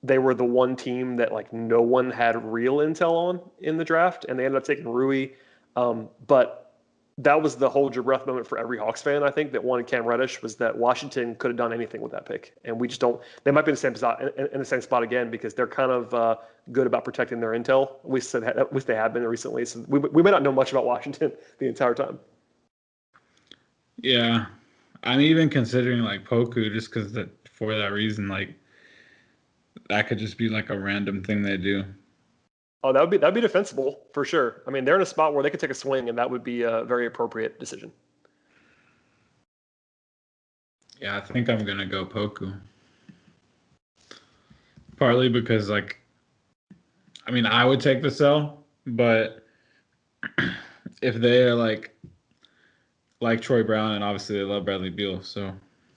they were the one team that like no one had real intel on in the draft, and they ended up taking Rui. But that was the hold your breath moment for every Hawks fan, I think, that wanted Cam Reddish, was that Washington could have done anything with that pick. And we just don't. They might be in the same spot, in the same spot again, because they're kind of good about protecting their intel. At least they have been recently. So we may not know much about Washington the entire time. Yeah. I'm even considering like Poku just because for that reason, like that could just be like a random thing they do. Oh, that'd be defensible for sure. I mean, they're in a spot where they could take a swing, and that would be a very appropriate decision. Yeah, I think I'm gonna go Poku. Partly because like, I mean, I would take Vassell, but if they're like Troy Brown, and obviously they love Bradley Beal, so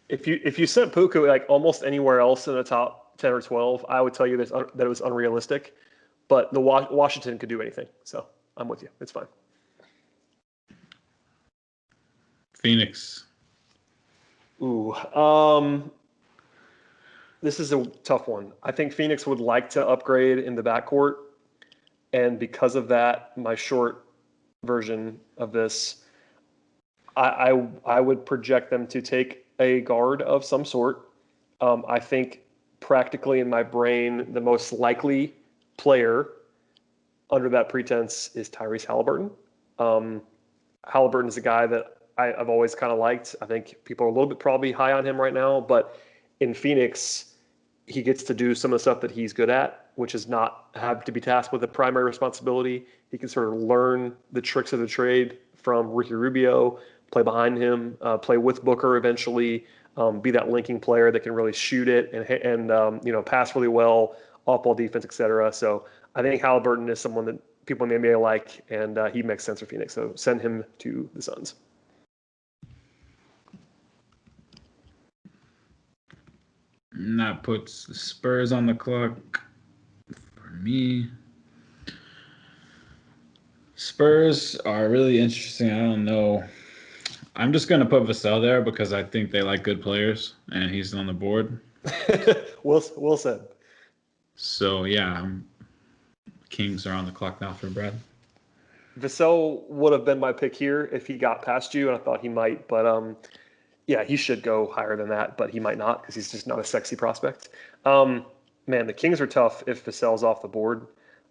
if you sent Poku like almost anywhere else in the top 10 or 12, I would tell you that it was unrealistic. But the Washington could do anything, so I'm with you. It's fine. Phoenix. Ooh, this is a tough one. I think Phoenix would like to upgrade in the backcourt, and because of that, my short version of this, I would project them to take a guard of some sort. I think practically in my brain, the most likely player under that pretense is Tyrese Halliburton. Halliburton is a guy that I've always kind of liked. I think people are a little bit probably high on him right now, but in Phoenix, he gets to do some of the stuff that he's good at, which is not have to be tasked with a primary responsibility. He can sort of learn the tricks of the trade from Ricky Rubio, play behind him, play with Booker eventually, be that linking player that can really shoot it and pass really well, off-ball defense, et cetera. So I think Halliburton is someone that people in the NBA like, and he makes sense for Phoenix. So send him to the Suns. And that puts the Spurs on the clock for me. Spurs are really interesting. I don't know. I'm just going to put Vassell there because I think they like good players, and he's on the board. Well said. So, yeah, Kings are on the clock now for Brad. Vassell would have been my pick here if he got past you, and I thought he might. But, yeah, he should go higher than that, but he might not because he's just not a sexy prospect. Man, the Kings are tough if Vassell's off the board.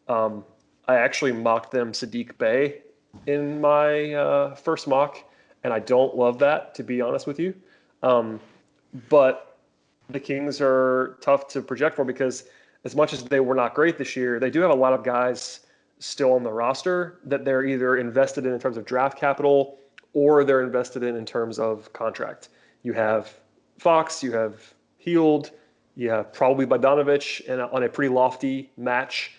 I actually mocked them Saddiq Bey in my first mock, and I don't love that, to be honest with you. But the Kings are tough to project for because as much as they were not great this year, they do have a lot of guys still on the roster that they're either invested in terms of draft capital or they're invested in terms of contract. You have Fox, you have Hield, you have probably Bogdanovich, and on a pretty lofty match,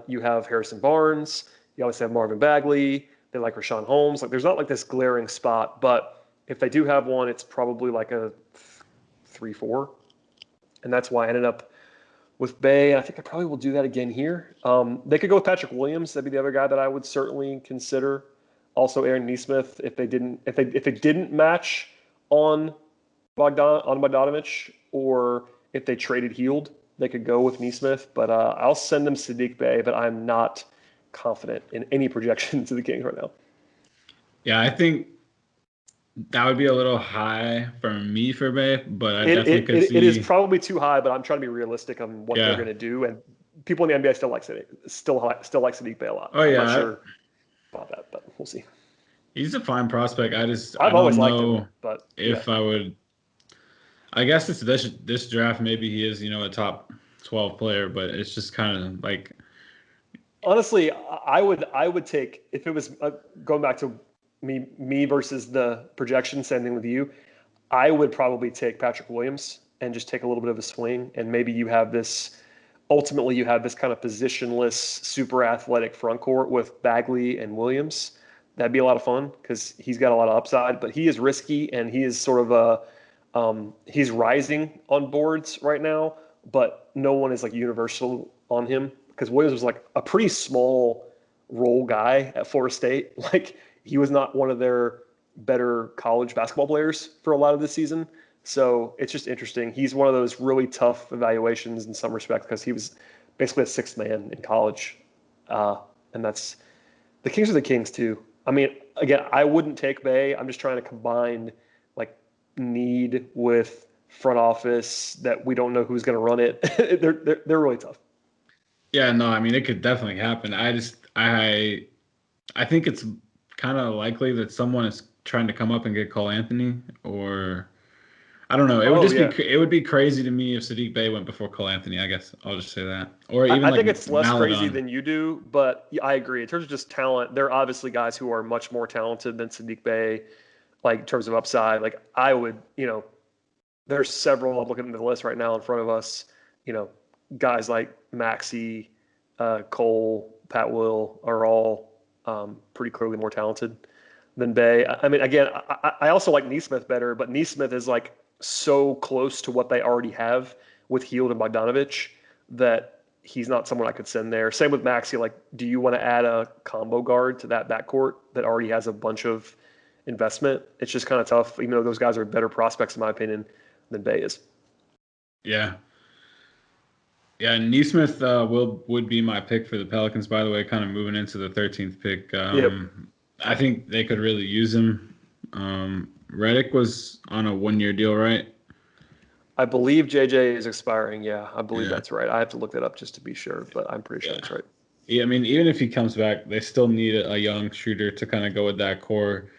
you have Harrison Barnes. You obviously have Marvin Bagley. They like Rashawn Holmes. Like, there's not like this glaring spot, but if they do have one, it's probably like a 3-4, and that's why I ended up with Bay. I think I probably will do that again here. They could go with Patrick Williams. That'd be the other guy that I would certainly consider. Also, Aaron Nesmith, if they didn't match on Bogdanovich, or if they traded Hield, they could go with Nesmith. But I'll send them Saddiq Bey, but I'm not confident in any projection to the Kings right now. Yeah, I think that would be a little high for me for Bay, but I definitely could see. It is probably too high, but I'm trying to be realistic on what they're going to do. And people in the NBA still like Saddiq Bey a lot. Oh, yeah. I'm not sure about that, but we'll see. He's a fine prospect. I've always liked him, but if I would. I guess it's this draft. Maybe he is, a top 12 player, but it's just kind of like. Honestly, I would take, if it was going back to me versus the projection, same thing with you. I would probably take Patrick Williams and just take a little bit of a swing, and maybe ultimately you have this kind of positionless, super athletic front court with Bagley and Williams. That'd be a lot of fun because he's got a lot of upside, but he is risky and he is sort of he's rising on boards right now, but no one is like universal on him because Williams was like a pretty small role guy at Florida State. Like he was not one of their better college basketball players for a lot of this season. So it's just interesting. He's one of those really tough evaluations in some respects because he was basically a sixth man in college. And that's the Kings are the Kings too. I mean, again, I wouldn't take Bay. I'm just trying to combine like need with front office that we don't know who's going to run it. They're really tough. Yeah, no, I mean it could definitely happen. I think it's kind of likely that someone is trying to come up and get Cole Anthony, or I don't know. It would Oh just yeah, be it would be crazy to me if Sadiq Bey went before Cole Anthony. I guess I'll just say that, or even I like think it's less crazy Maladon. than you do, but I agree. In terms of just talent, there are obviously guys who are much more talented than Sadiq Bey, like in terms of upside. Like I would, there's several. I'm looking at the list right now in front of us. You know, guys like Maxey, Cole, Pat Will are all pretty clearly more talented than Bay. I mean, again, I also like Neesmith better, but Neesmith is like so close to what they already have with Hield and Bogdanovich that he's not someone I could send there. Same with Maxey. Like, do you want to add a combo guard to that backcourt that already has a bunch of investment? It's just kind of tough, even though those guys are better prospects, in my opinion, than Bay is. Yeah, yeah. Neesmith would be my pick for the Pelicans. By the way, kind of moving into the 13th pick. Yep. I think they could really use him. Reddick was on a 1 year deal, right? I believe JJ is expiring. Yeah, I believe Yeah, that's right. I have to look that up just to be sure, but I'm pretty sure yeah. that's right. Yeah, I mean, even if he comes back, they still need a young shooter to kind of go with that core.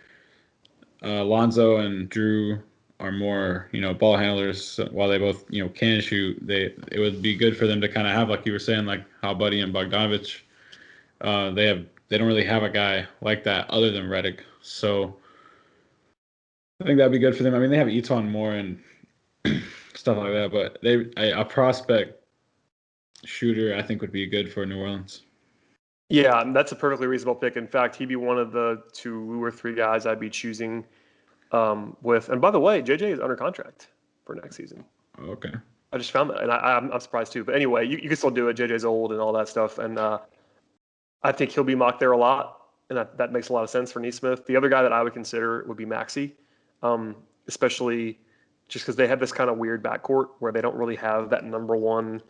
Lonzo and Drew are more, ball handlers. So while they both, can shoot, it would be good for them to kind of have, like you were saying, like how Buddy and Bogdanovich, they don't really have a guy like that other than Reddick. So I think that'd be good for them. I mean, they have Eton Moore and stuff like that, but a prospect shooter I think would be good for New Orleans. Yeah, that's a perfectly reasonable pick. In fact, he'd be one of the 2 or 3 guys I'd be choosing with. And by the way, JJ is under contract for next season. Okay. I just found that, and I'm surprised too. But anyway, you can still do it. JJ's old and all that stuff, and I think he'll be mocked there a lot, and that makes a lot of sense for Neesmith. The other guy that I would consider would be Maxey, especially just because they have this kind of weird backcourt where they don't really have that number one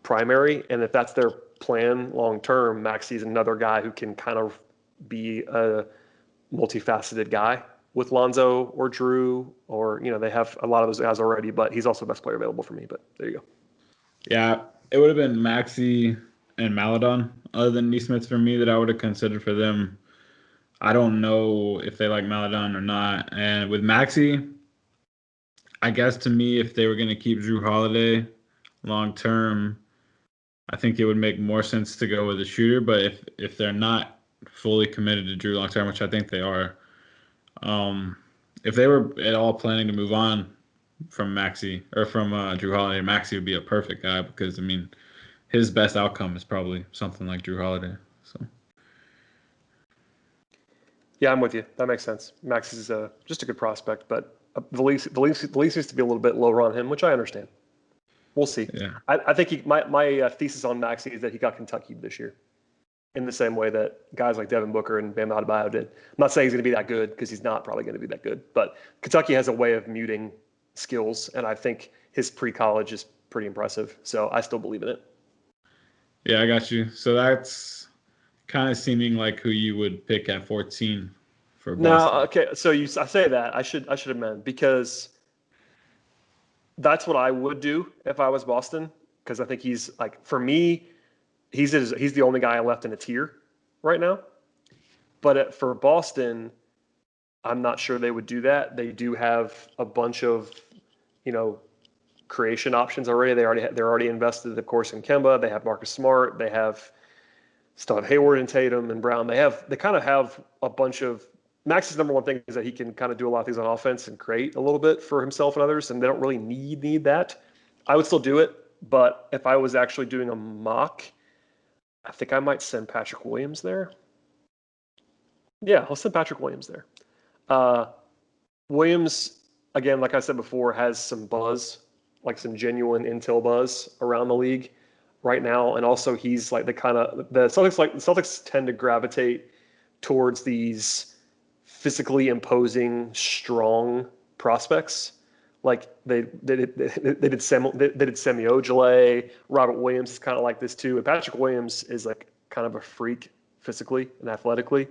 primary, and if that's their plan long term, Maxey's another guy who can kind of be a multifaceted guy with Lonzo or Drew, or they have a lot of those guys already, but he's also the best player available for me. But there you go. Yeah, it would have been Maxey and Maladon, other than Neesmith for me, that I would have considered for them. I don't know if they like Maladon or not. And with Maxey, I guess to me, if they were going to keep Drew Holiday long term, I think it would make more sense to go with a shooter. But if they're not fully committed to Drew long term, which I think they are, if they were at all planning to move on from Maxey or from Drew Holiday, Maxey would be a perfect guy because I mean, his best outcome is probably something like Drew Holiday. So Yeah, I'm with you. That makes sense. Max is just a good prospect, but the league seems to be a little bit lower on him, which I understand. We'll see. yeah, I think my thesis on Maxey is that he got Kentucky this year in the same way that guys like Devin Booker and Bam Adebayo did. I'm not saying he's going to be that good because he's not probably going to be that good, but Kentucky has a way of muting skills, and I think his pre-college is pretty impressive. So I still believe in it. yeah, I got you. So that's kind of seeming like who you would pick at 14 for Now, Boston. okay, so I say that I should amend because that's what I would do if I was Boston because I think he's like for me he's the only guy left in a tier right now. But for Boston, I'm not sure they would do that. They do have a bunch of you know creation options already. They're already invested, of course, in Kemba. They have Marcus Smart. They have still have Hayward and Tatum and Brown. They kind of have a bunch of Max's number one thing is that he can kind of do a lot of things on offense and create a little bit for himself and others, and they don't really need that. I would still do it, but if I was actually doing a mock, I think I might send Patrick Williams there. Yeah, I'll send Patrick Williams there. Williams, again, like I said before, has some buzz, like some genuine intel buzz around the league right now, and also he's like the Celtics tend to gravitate towards these physically imposing, strong prospects. Like they did Semi Ojeleye. Robert Williams is kind of like this too, and Patrick Williams is like kind of a freak physically and athletically.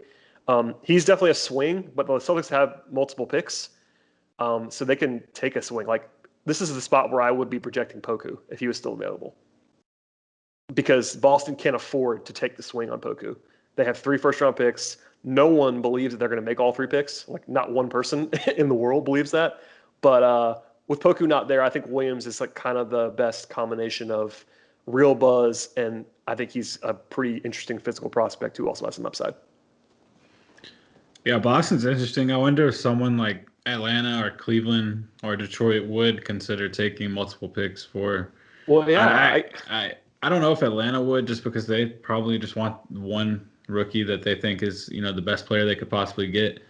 He's definitely a swing, but the Celtics have multiple picks, so they can take a swing. Like this is the spot where I would be projecting Poku if he was still available, because Boston can't afford to take the swing on Poku. They have 3 first-round picks. No one believes that they're going to make all 3 picks. Like not one person in the world believes that. But with Poku not there, I think Williams is like kind of the best combination of real buzz, and I think he's a pretty interesting physical prospect who also has some upside. Yeah, Boston's interesting. I wonder if someone like Atlanta or Cleveland or Detroit would consider taking multiple picks for. Well, yeah, I don't know if Atlanta would, just because they probably just want one rookie that they think is, the best player they could possibly get.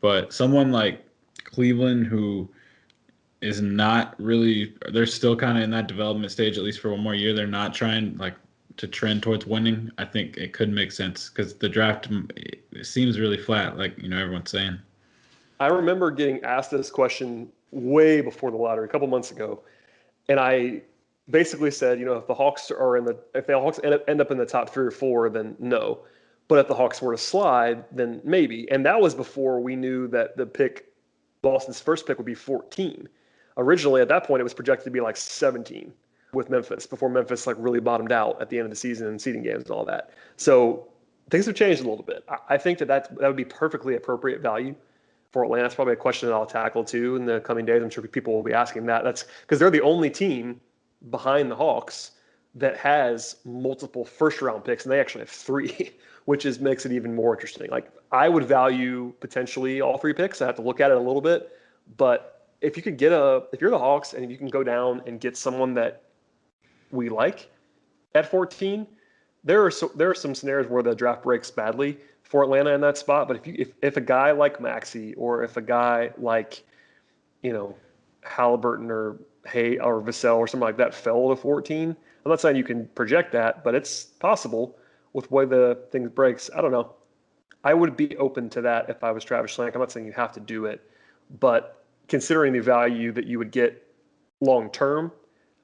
But someone like Cleveland, who is not really, they're still kind of in that development stage, at least for one more year. They're not trying like to trend towards winning. I think it could make sense because the draft, it seems really flat, like everyone's saying. I remember getting asked this question way before the lottery, a couple months ago, and I basically said, if the Hawks end up in the top 3 or 4, then no. But if the Hawks were to slide, then maybe. And that was before we knew that Boston's first pick would be 14. Originally, at that point, it was projected to be like 17 with Memphis, before Memphis like really bottomed out at the end of the season and seeding games and all that. So things have changed a little bit. I think that would be perfectly appropriate value for Atlanta. That's probably a question that I'll tackle too in the coming days. I'm sure people will be asking that. That's because they're the only team behind the Hawks that has multiple first-round picks, and they actually have 3, which makes it even more interesting. Like I would value potentially all 3 picks. I have to look at it a little bit, but if you could if you're the Hawks and you can go down and get someone that we like at 14, there are some scenarios where the draft breaks badly for Atlanta in that spot. But if a guy like Maxey, or if a guy like Halliburton or Vassell or something like that fell to 14, I'm not saying you can project that, but it's possible with the way the thing breaks. I don't know. I would be open to that if I was Travis Schlenk. I'm not saying you have to do it, but considering the value that you would get long term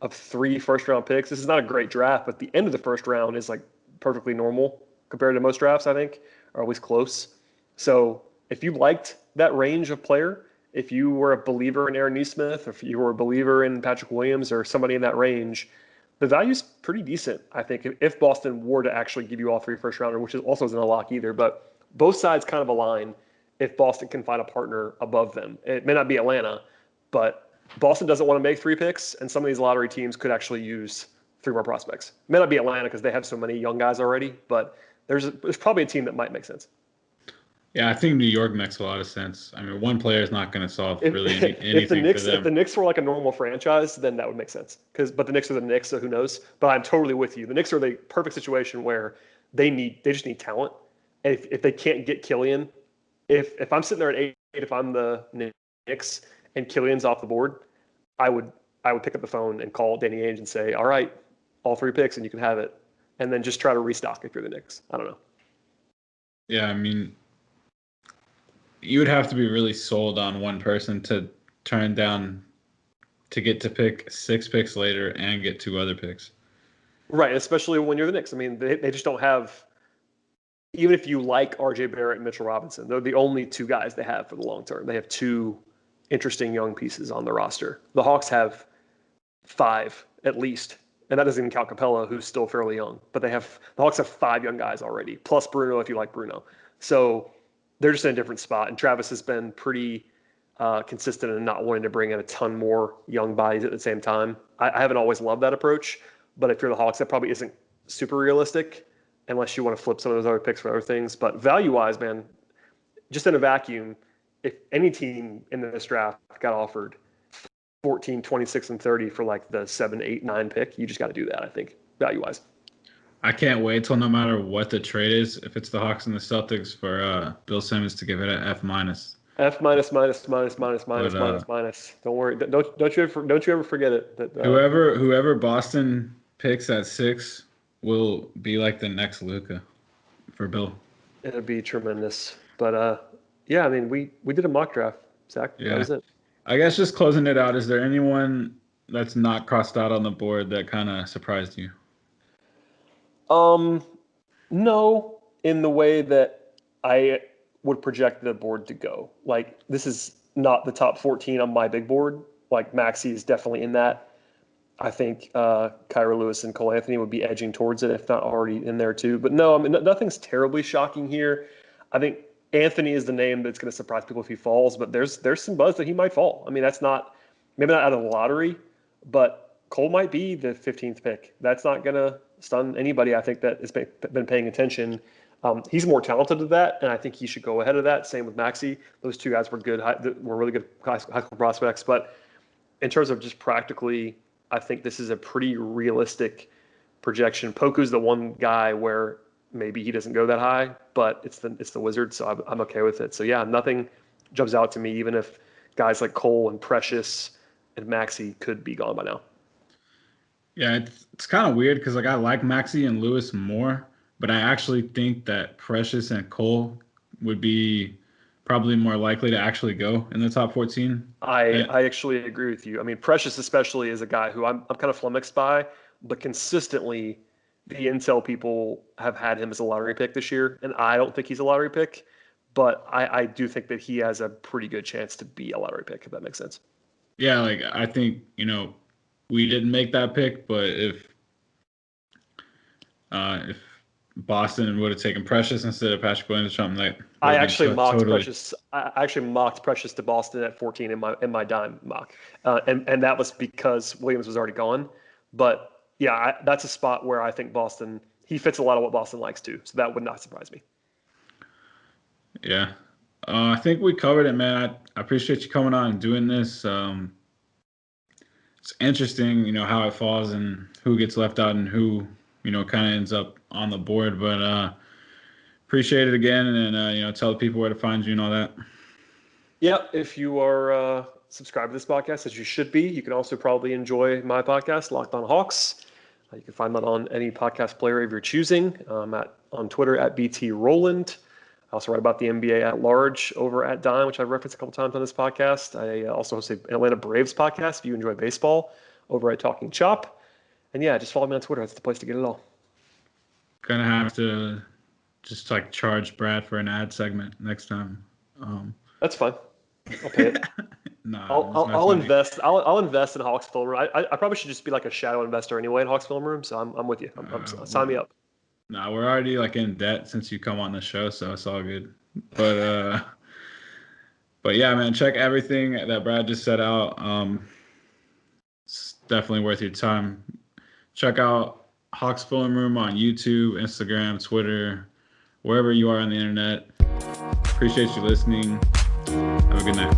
of 3 first-round picks, this is not a great draft, but the end of the first round is like perfectly normal compared to most drafts, I think, or at least close. So if you liked that range of player, if you were a believer in Aaron Nesmith, or if you were a believer in Patrick Williams or somebody in that range, the value is pretty decent, I think, if Boston were to actually give you all 3 first-rounders, which also isn't a lock either. But both sides kind of align if Boston can find a partner above them. It may not be Atlanta, but Boston doesn't want to make 3 picks, and some of these lottery teams could actually use 3 more prospects. It may not be Atlanta because they have so many young guys already, but there's probably a team that might make sense. Yeah, I think New York makes a lot of sense. I mean, one player is not going to solve really anything for them. If the Knicks were like a normal franchise, then that would make sense. But the Knicks are the Knicks, so who knows? But I'm totally with you. The Knicks are the perfect situation where they just need talent. And if they can't get Killian, if I'm sitting there at 8, if I'm the Knicks and Killian's off the board, I would pick up the phone and call Danny Ainge and say, all right, all 3 picks and you can have it. And then just try to restock if you're the Knicks. I don't know. Yeah, I mean, you would have to be really sold on one person to turn down to get to pick 6 picks later and get 2 other picks. Right, especially when you're the Knicks. I mean, they just don't have, even if you like RJ Barrett and Mitchell Robinson, they're the only 2 guys they have for the long term. They have 2 interesting young pieces on the roster. The Hawks have 5 at least, and that doesn't even count Capella, who's still fairly young. But the Hawks have 5 young guys already, plus Bruno if you like Bruno. So they're just in a different spot, and Travis has been pretty consistent in not wanting to bring in a ton more young bodies at the same time. I haven't always loved that approach, but if you're the Hawks, that probably isn't super realistic unless you want to flip some of those other picks for other things. But value-wise, man, just in a vacuum, if any team in this draft got offered 14, 26, and 30 for like the 7, 8, 9 pick, you just got to do that, I think, value-wise. I can't wait till no matter what the trade is, if it's the Hawks and the Celtics, for Bill Simmons to give it an F minus. F minus, minus, minus, minus, minus, minus, minus. Don't worry. Don't you ever forget it. Whoever Boston picks at 6 will be like the next Luka for Bill. It'll be tremendous. But yeah, I mean, we did a mock draft, Zach. Yeah. That was it. I guess just closing it out, is there anyone that's not crossed out on the board that kind of surprised you? No, in the way that I would project the board to go. Like, this is not the top 14 on my big board. Like, Maxey is definitely in that. I think Kyra Lewis and Cole Anthony would be edging towards it, if not already in there too. But no, I mean, nothing's terribly shocking here. I think Anthony is the name that's going to surprise people if he falls, but there's some buzz that he might fall. I mean, that's not, maybe not out of the lottery, but Cole might be the 15th pick. That's not going to stun anybody, I think, that has been paying attention. He's more talented than that, and I think he should go ahead of that. Same with Maxey. Those two guys were good, were really good high school prospects. But in terms of just practically, I think this is a pretty realistic projection. Poku's the one guy where maybe he doesn't go that high, but it's the Wizards, so I'm okay with it. So yeah, nothing jumps out to me, even if guys like Cole and Precious and Maxey could be gone by now. Yeah, it's kind of weird because like I like Maxey and Lewis more, but I actually think that Precious and Cole would be probably more likely to actually go in the top 14. I actually agree with you. I mean, Precious especially is a guy who I'm kind of flummoxed by, but consistently the intel people have had him as a lottery pick this year, and I don't think he's a lottery pick, but I do think that he has a pretty good chance to be a lottery pick, if that makes sense. Yeah, like I think, we didn't make that pick, but if Boston would have taken Precious instead of Patrick Williams or something, like I actually mocked Precious. I actually mocked Precious to Boston at 14 in my dime mock, and that was because Williams was already gone. But yeah, that's a spot where I think Boston, he fits a lot of what Boston likes too, so that would not surprise me. Yeah, I think we covered it, man. I appreciate you coming on and doing this. It's interesting, how it falls and who gets left out and who, kind of ends up on the board. But appreciate it again, and tell the people where to find you and all that. Yeah, if you are subscribed to this podcast, as you should be, you can also probably enjoy my podcast, Locked On Hawks. You can find that on any podcast player of your choosing. On Twitter at BT Rowland. I also write about the NBA at large over at Dime, which I've referenced a couple times on this podcast. I also host an Atlanta Braves podcast if you enjoy baseball over at Talking Chop. And yeah, just follow me on Twitter. That's the place to get it all. Gonna have to just like charge Brad for an ad segment next time. That's fine. I'll pay it. I'll invest. I'll invest in Hawks Film Room. I probably should just be like a shadow investor anyway in Hawks Film Room. So I'm with you. Sign me up. Nah, we're already like in debt since you come on the show, so it's all good. But yeah, man, check everything that Brad just set out. It's definitely worth your time. Check out Hawks Film Room on YouTube, Instagram, Twitter, wherever you are on the internet. Appreciate you listening. Have a good night.